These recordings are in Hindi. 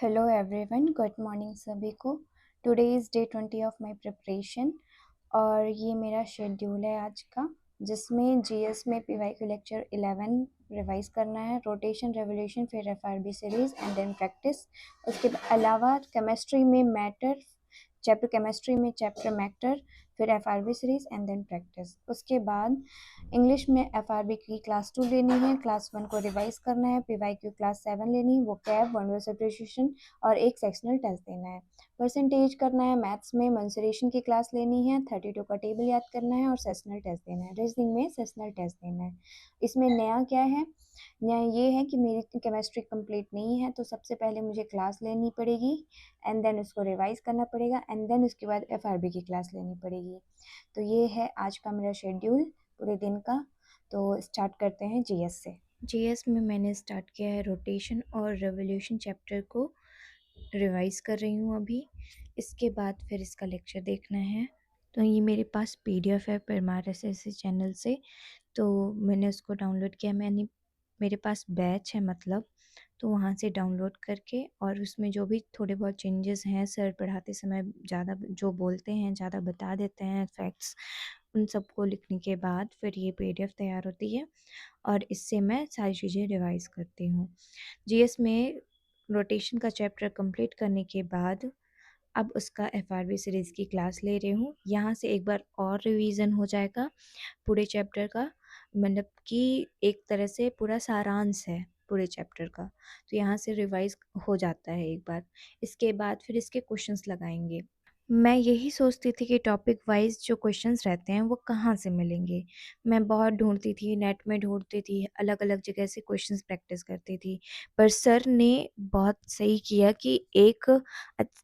हेलो एवरीवन, गुड मॉर्निंग सभी को। Today is day 20 of my preparation और ये मेरा शेड्यूल है आज का, जिसमें जीएस में पीवाईक्यू लेक्चर 11 रिवाइज करना है, रोटेशन रेवोल्यूशन, फिर FRB series and then practice. उसके अलावा केमिस्ट्री में मैटर, चैप्टर केमिस्ट्री में चैप्टर मैटर, फिर FRB series and then practice. उसके बाद इंग्लिश में एफआरबी की क्लास 2 लेनी है, क्लास 1 को रिवाइज करना है, पीवाईक्यू क्लास 7 लेनी है, वो कैब, वन वर्ड सब्स्टिट्यूशन और एक सेक्शनल टेस्ट देना है। परसेंटेज करना है, मैथ्स में मेंसुरेशन की क्लास लेनी है, 32 का टेबल याद करना है और सेशनल टेस्ट देना है। रीजनिंग में सेशनल टेस्ट देना है। इसमें नया क्या है? नया ये है कि मेरी केमिस्ट्री कंप्लीट नहीं है, तो सबसे पहले मुझे क्लास लेनी पड़ेगी एंड देन उसको रिवाइज करना पड़ेगा एंड देन उसके बाद एफआरबी की क्लास लेनी पड़ेगी। तो ये है आज का मेरा शेड्यूल पूरे दिन का। तो स्टार्ट करते हैं जीएस से। जीएस में मैंने स्टार्ट किया है रोटेशन और रेवोल्यूशन चैप्टर को रिवाइज कर रही हूँ अभी। इसके बाद फिर इसका लेक्चर देखना है। तो ये मेरे पास पीडीएफ है परमार एसएससी चैनल से, तो मैंने उसको डाउनलोड किया। मेरे पास बैच है मतलब, तो वहाँ से डाउनलोड करके और उसमें जो भी थोड़े बहुत चेंजेस हैं, सर पढ़ाते समय ज़्यादा जो बोलते हैं, ज़्यादा बता देते हैं फैक्ट्स, उन सबको लिखने के बाद फिर ये पीडीएफ तैयार होती है और इससे मैं सारी चीज़ें रिवाइज करती हूँ। जीएस में रोटेशन का चैप्टर कंप्लीट करने के बाद अब उसका एफआरबी सीरीज़ की क्लास ले रही हूँ। यहाँ से एक बार और रिवीजन हो जाएगा पूरे चैप्टर का, मतलब कि एक तरह से पूरा सारांश है पूरे चैप्टर का, तो यहाँ से रिवाइज हो जाता है एक बार। इसके बाद फिर इसके क्वेश्चंस लगाएंगे। मैं यही सोचती थी कि टॉपिक वाइज जो क्वेश्चंस रहते हैं वो कहाँ से मिलेंगे। मैं बहुत ढूंढती थी, नेट में ढूंढती थी, अलग अलग जगह से क्वेश्चंस प्रैक्टिस करती थी, पर सर ने बहुत सही किया कि एक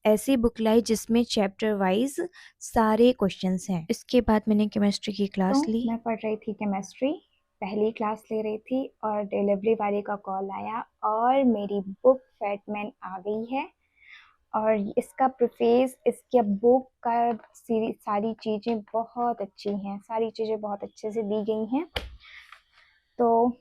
ऐसी बुक लाई जिसमें चैप्टर वाइज सारे क्वेश्चंस हैं। इसके बाद मैंने केमिस्ट्री की क्लास ली। मैं पढ़ रही थी केमिस्ट्री, पहली क्लास ले रही थी और डिलीवरी वाले का कॉल आया और मेरी बुक फैटमैन आ गई है। और इसका प्रिफेस, इसके बुक का सारी चीज़ें बहुत अच्छी हैं, सारी चीज़ें बहुत अच्छे से दी गई हैं। तो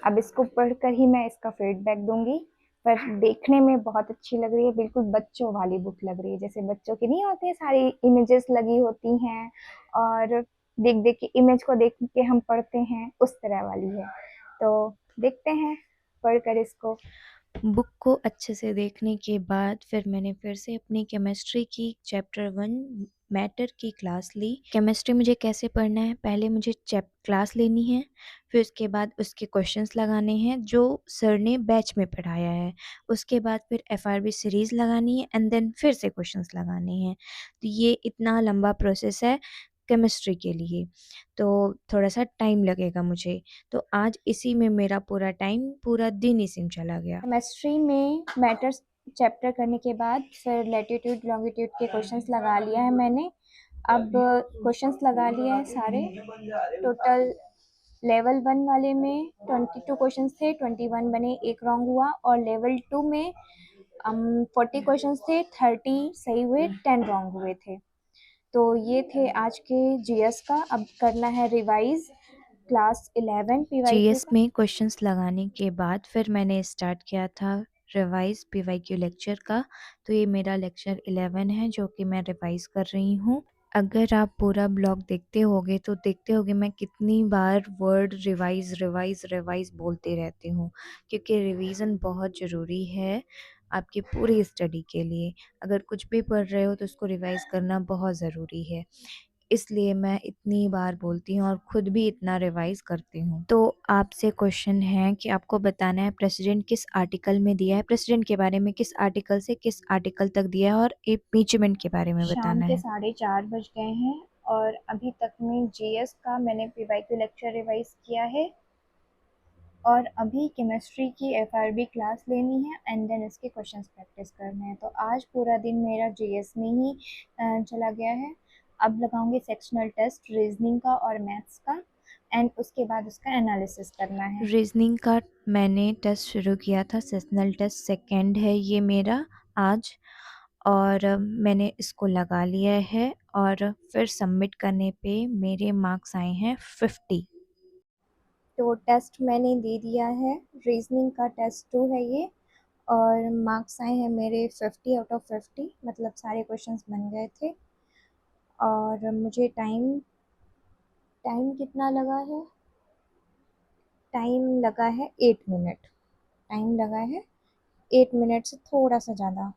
अब इसको पढ़कर ही मैं इसका फीडबैक दूंगी। पर देखने में बहुत अच्छी लग रही है, बिल्कुल बच्चों वाली बुक लग रही है, जैसे बच्चों की नहीं होती है, सारी इमेजेस लगी होती हैं और देख देख के इमेज को देख के हम पढ़ते हैं, उस तरह वाली है। तो देखते हैं पढ़कर इसको। बुक को अच्छे से देखने के बाद फिर मैंने फिर से अपनी केमिस्ट्री की चैप्टर 1 मैटर की क्लास ली। केमिस्ट्री मुझे कैसे पढ़ना है, पहले मुझे क्लास लेनी है, फिर उसके बाद उसके क्वेश्चंस लगाने हैं जो सर ने बैच में पढ़ाया है, उसके बाद फिर एफआरबी सीरीज़ लगानी है एंड देन फिर से क्वेश्चंस लगाने हैं। तो ये इतना लंबा प्रोसेस है केमिस्ट्री के लिए, तो थोड़ा सा टाइम लगेगा मुझे। तो आज इसी में मेरा पूरा टाइम, पूरा दिन इसी में चला गया। केमिस्ट्री में मैटर्स चैप्टर करने के बाद फिर लैटिट्यूड लॉन्गिट्यूड के क्वेश्चंस लगा लिया है मैंने। अब क्वेश्चंस लगा लिया है सारे। टोटल लेवल 1 वाले में 22 क्वेश्चंस थे, 21 बने, एक रॉन्ग हुआ। और लेवल 2 में 40 क्वेश्चंस थे, 30 सही हुए, 10 रॉन्ग हुए थे। तो ये थे आज के जीएस का। अब करना है रिवाइज क्लास 11 पीवाईक्यू जीएस का। में क्वेश्चंस लगाने के बाद फिर मैंने स्टार्ट किया था रिवाइज पीवाईक्यू लेक्चर का। तो ये मेरा लेक्चर 11 है जो कि मैं रिवाइज कर रही हूँ। अगर आप पूरा ब्लॉग देखते होगे तो देखते होगे मैं कितनी बार वर्ड रिवाइज रिवाइज रिवाइज बोलते रहती हूँ, क्योंकि रिवीजन बहुत ज़रूरी है आपकी पूरी स्टडी के लिए। अगर कुछ भी पढ़ रहे हो तो उसको रिवाइज करना बहुत ज़रूरी है, इसलिए मैं इतनी बार बोलती हूँ और ख़ुद भी इतना रिवाइज करती हूँ। तो आपसे क्वेश्चन है कि आपको बताना है प्रेसिडेंट किस आर्टिकल में दिया है, प्रेसिडेंट के बारे में किस आर्टिकल से किस आर्टिकल तक दिया है, और इम्पीचमेंट के बारे में शाम बताना के है। 4:30 बज गए हैं और अभी तक में जीएस का मैंने पीवाईक्यू लेक्चर रिवाइज किया है और अभी केमिस्ट्री की एफआरबी क्लास लेनी है एंड देन इसके क्वेश्चंस प्रैक्टिस करने हैं। तो आज पूरा दिन मेरा जीएस में ही चला गया है। अब लगाऊंगी सेक्शनल टेस्ट रीजनिंग का और मैथ्स का एंड उसके बाद उसका एनालिसिस करना है। रीजनिंग का मैंने टेस्ट शुरू किया था, सेशनल टेस्ट सेकंड है ये मेरा आज, और मैंने इसको लगा लिया है और फिर सबमिट करने पे मेरे मार्क्स आए हैं 50। तो टेस्ट मैंने दे दिया है, रीजनिंग का टेस्ट 2 है ये और मार्क्स आए हैं मेरे 50 आउट ऑफ 50, मतलब सारे क्वेश्चंस बन गए थे। और मुझे टाइम टाइम कितना लगा है? टाइम लगा है 8 मिनट। टाइम लगा है 8 मिनट से थोड़ा सा ज़्यादा।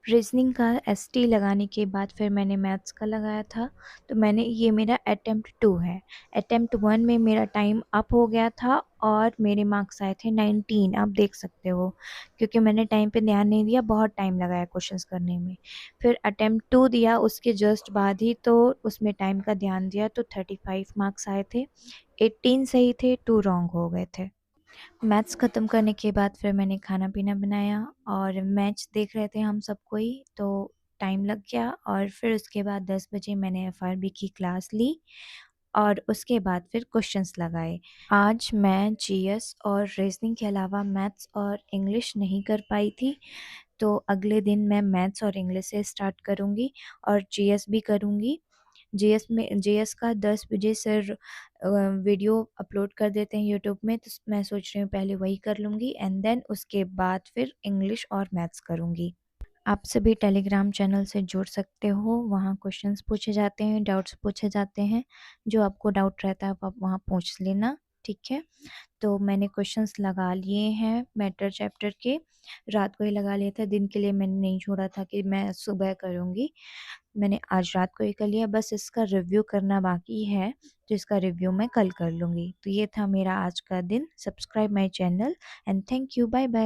रीजनिंग का एसटी लगाने के बाद फिर मैंने मैथ्स का लगाया था। तो मैंने ये मेरा अटेम्प्ट 2 है। अटेम्प्ट 1 में मेरा टाइम अप हो गया था और मेरे मार्क्स आए थे 19, आप देख सकते हो, क्योंकि मैंने टाइम पे ध्यान नहीं दिया, बहुत टाइम लगाया क्वेश्चंस करने में। फिर अटेम्प्ट 2 दिया उसके जस्ट बाद ही, तो उसमें टाइम का ध्यान दिया तो 35 मार्क्स आए थे। 18 सही थे, 2 रॉन्ग हो गए थे। मैथ्स ख़त्म करने के बाद फिर मैंने खाना पीना बनाया और मैच देख रहे थे हम सब कोई, तो टाइम लग गया। और फिर उसके बाद 10 बजे मैंने एफआरबी की क्लास ली और उसके बाद फिर क्वेश्चंस लगाए। आज मैं जीएस और रीजनिंग के अलावा मैथ्स और इंग्लिश नहीं कर पाई थी, तो अगले दिन मैं मैथ्स और इंग्लिश से स्टार्ट करूँगी और जीएस भी करूँगी। जीएस का 10 बजे सर वीडियो अपलोड कर देते हैं यूट्यूब में, तो मैं सोच रही हूँ पहले वही कर लूँगी एंड देन उसके बाद फिर इंग्लिश और मैथ्स करूँगी। आप सभी टेलीग्राम चैनल से जुड़ सकते हो, वहाँ क्वेश्चंस पूछे जाते हैं, डाउट्स पूछे जाते हैं। जो आपको डाउट रहता है आप वहाँ पूछ लेना, ठीक है। तो मैंने क्वेश्चंस लगा लिए हैं मैटर चैप्टर के, रात को ही लगा लिया था, दिन के लिए मैंने नहीं छोड़ा था कि मैं सुबह करूँगी। मैंने आज रात को ही कर लिया, बस इसका रिव्यू करना बाकी है, तो इसका रिव्यू मैं कल कर लूँगी। तो ये था मेरा आज का दिन। Subscribe my channel and thank you, bye bye.